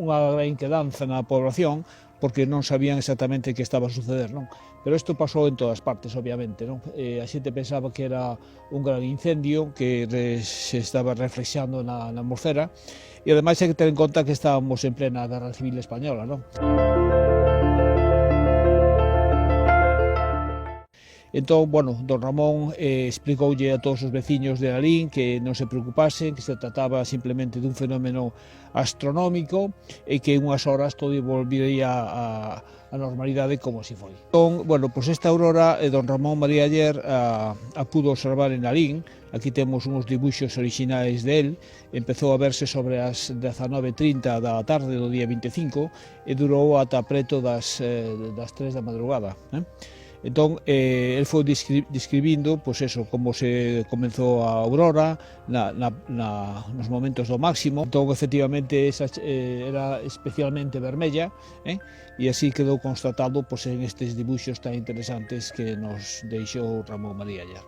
unha gran inquedanza na población, porque non sabían exactamente que estaba a suceder, non? Pero isto pasou en todas partes, obviamente, non? A xente pensaba que era un gran incendio que se estaba reflexando na atmosfera, e ademais hai que ter en conta que estábamos en plena Guerra Civil Española, non? Entón, bueno, don Ramón explicoulle a todos os veciños de Lalín que non se preocupasen, que se trataba simplemente dun fenómeno astronómico e que en unhas horas todo volvería a normalidade como si foi. Entón, bueno, pois esta aurora don Ramón María Aller a pudo observar en Lalín. Aquí temos uns dibuixos orixinais del, empezou a verse sobre as 19:30 da tarde do día 25 e durou ata preto das 3 da madrugada. Entón, el foi describindo, pois eso, como se comenzou a aurora, nos momentos do máximo. Entón, efectivamente, esa era especialmente vermella, e así quedou constatado pois, en estes dibuixos tan interesantes que nos deixou Ramón María Aller.